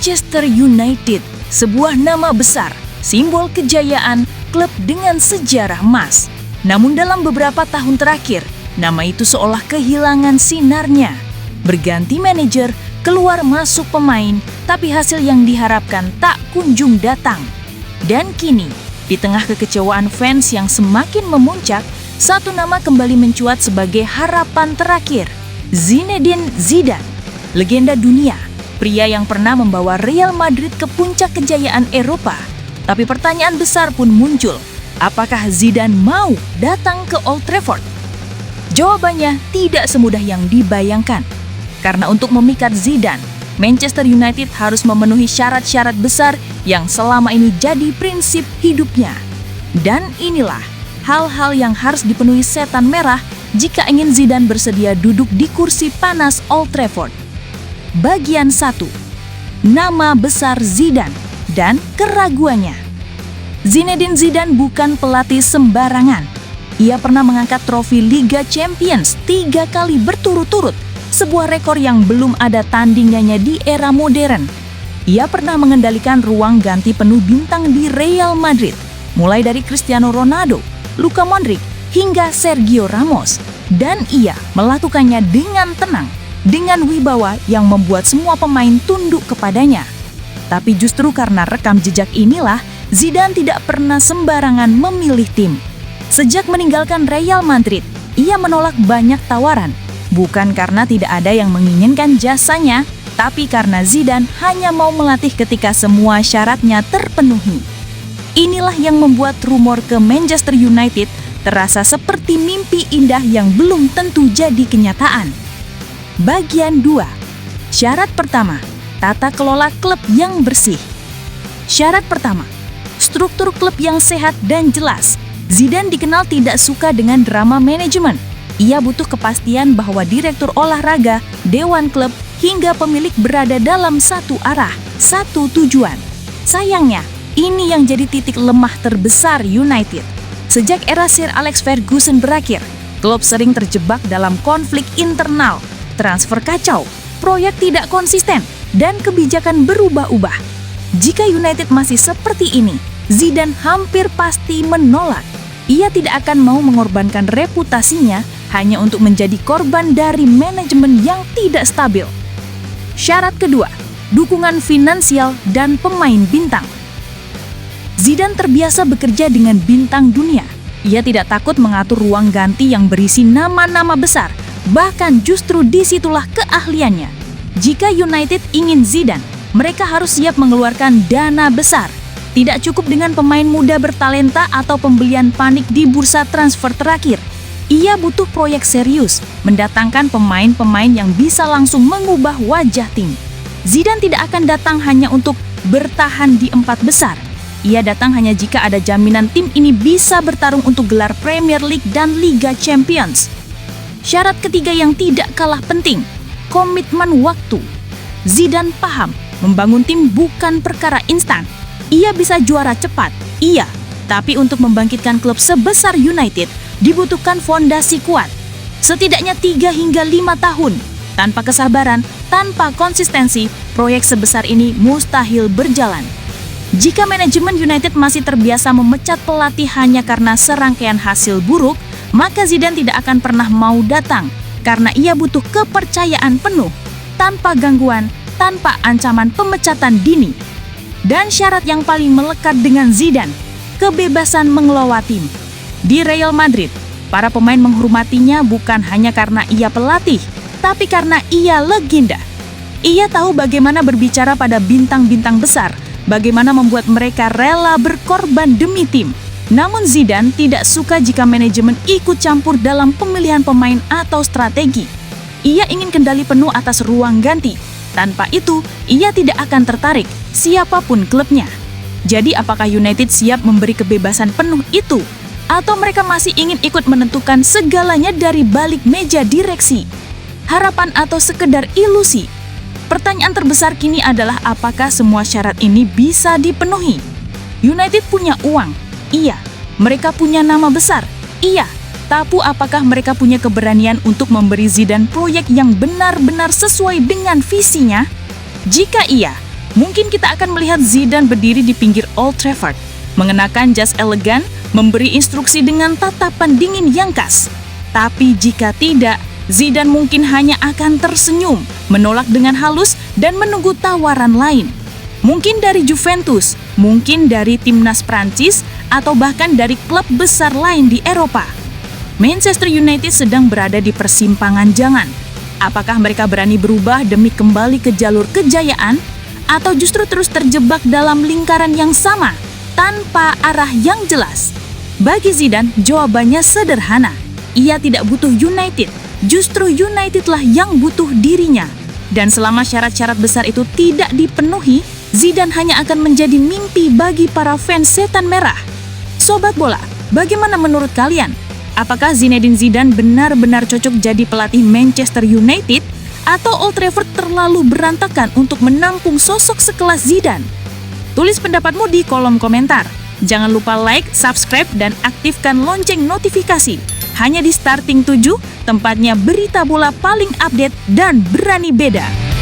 Manchester United, sebuah nama besar, simbol kejayaan, klub dengan sejarah emas. Namun dalam beberapa tahun terakhir, nama itu seolah kehilangan sinarnya. Berganti manajer, keluar masuk pemain, tapi hasil yang diharapkan tak kunjung datang. Dan kini, di tengah kekecewaan fans yang semakin memuncak, satu nama kembali mencuat sebagai harapan terakhir. Zinedine Zidane, legenda dunia, pria yang pernah membawa Real Madrid ke puncak kejayaan Eropa. Tapi pertanyaan besar pun muncul, apakah Zidane mau datang ke Old Trafford? Jawabannya tidak semudah yang dibayangkan. Karena untuk memikat Zidane, Manchester United harus memenuhi syarat-syarat besar yang selama ini jadi prinsip hidupnya. Dan inilah hal-hal yang harus dipenuhi setan merah jika ingin Zidane bersedia duduk di kursi panas Old Trafford. Bagian 1. Nama besar Zidane dan keraguannya. Zinedine Zidane bukan pelatih sembarangan. Ia pernah mengangkat trofi Liga Champions 3 kali berturut-turut, sebuah rekor yang belum ada tandingannya di era modern. Ia pernah mengendalikan ruang ganti penuh bintang di Real Madrid, mulai dari Cristiano Ronaldo, Luka Modric, hingga Sergio Ramos. Dan ia melakukannya dengan tenang, dengan wibawa yang membuat semua pemain tunduk kepadanya. Tapi justru karena rekam jejak inilah, Zidane tidak pernah sembarangan memilih tim. Sejak meninggalkan Real Madrid, ia menolak banyak tawaran. Bukan karena tidak ada yang menginginkan jasanya, tapi karena Zidane hanya mau melatih ketika semua syaratnya terpenuhi. Inilah yang membuat rumor ke Manchester United terasa seperti mimpi indah yang belum tentu jadi kenyataan. Bagian 2. Syarat pertama, tata kelola klub yang bersih. Syarat pertama, struktur klub yang sehat dan jelas. Zidane dikenal tidak suka dengan drama manajemen. Ia butuh kepastian bahwa direktur olahraga, dewan klub, hingga pemilik berada dalam satu arah, satu tujuan. Sayangnya, ini yang jadi titik lemah terbesar United. Sejak era Sir Alex Ferguson berakhir, klub sering terjebak dalam konflik internal, transfer kacau, proyek tidak konsisten, dan kebijakan berubah-ubah. Jika United masih seperti ini, Zidane hampir pasti menolak. Ia tidak akan mau mengorbankan reputasinya hanya untuk menjadi korban dari manajemen yang tidak stabil. Syarat kedua, dukungan finansial dan pemain bintang. Zidane terbiasa bekerja dengan bintang dunia. Ia tidak takut mengatur ruang ganti yang berisi nama-nama besar, bahkan justru disitulah keahliannya. Jika United ingin Zidane, mereka harus siap mengeluarkan dana besar. Tidak cukup dengan pemain muda bertalenta atau pembelian panik di bursa transfer terakhir. Ia butuh proyek serius, mendatangkan pemain-pemain yang bisa langsung mengubah wajah tim. Zidane tidak akan datang hanya untuk bertahan di 4 besar. Ia datang hanya jika ada jaminan tim ini bisa bertarung untuk gelar Premier League dan Liga Champions. Syarat ketiga yang tidak kalah penting, komitmen waktu. Zidane paham, membangun tim bukan perkara instan. Ia bisa juara cepat, iya. Tapi untuk membangkitkan klub sebesar United, dibutuhkan fondasi kuat. Setidaknya 3 hingga 5 tahun. Tanpa kesabaran, tanpa konsistensi, proyek sebesar ini mustahil berjalan. Jika manajemen United masih terbiasa memecat pelatih hanya karena serangkaian hasil buruk, maka Zidane tidak akan pernah mau datang karena ia butuh kepercayaan penuh, tanpa gangguan, tanpa ancaman pemecatan dini. Dan syarat yang paling melekat dengan Zidane, kebebasan mengelola tim. Di Real Madrid, para pemain menghormatinya bukan hanya karena ia pelatih, tapi karena ia legenda. Ia tahu bagaimana berbicara pada bintang-bintang besar, bagaimana membuat mereka rela berkorban demi tim. Namun Zidane tidak suka jika manajemen ikut campur dalam pemilihan pemain atau strategi. Ia ingin kendali penuh atas ruang ganti. Tanpa itu, ia tidak akan tertarik, siapapun klubnya. Jadi apakah United siap memberi kebebasan penuh itu? Atau mereka masih ingin ikut menentukan segalanya dari balik meja direksi? Harapan atau sekedar ilusi? Pertanyaan terbesar kini adalah apakah semua syarat ini bisa dipenuhi? United punya uang, iya. Mereka punya nama besar, iya. Tapi apakah mereka punya keberanian untuk memberi Zidane proyek yang benar-benar sesuai dengan visinya? Jika iya, Mungkin kita akan melihat Zidane berdiri di pinggir Old Trafford, mengenakan jas elegan, memberi instruksi dengan tatapan dingin yang khas. Tapi jika tidak, Zidane mungkin hanya akan tersenyum, menolak dengan halus dan menunggu tawaran lain. Mungkin dari Juventus, mungkin dari timnas Prancis, atau bahkan dari klub besar lain di Eropa. Manchester United sedang berada di persimpangan jalan. Apakah mereka berani berubah demi kembali ke jalur kejayaan, atau justru terus terjebak dalam lingkaran yang sama, tanpa arah yang jelas? Bagi Zidane, jawabannya sederhana. Ia tidak butuh United, justru Unitedlah yang butuh dirinya. Dan selama syarat-syarat besar itu tidak dipenuhi, Zidane hanya akan menjadi mimpi bagi para fans setan merah. Sobat bola, bagaimana menurut kalian? Apakah Zinedine Zidane benar-benar cocok jadi pelatih Manchester United? Atau Old Trafford terlalu berantakan untuk menampung sosok sekelas Zidane? Tulis pendapatmu di kolom komentar. Jangan lupa like, subscribe, dan aktifkan lonceng notifikasi. Hanya di Starting 7, tempatnya berita bola paling update dan berani beda.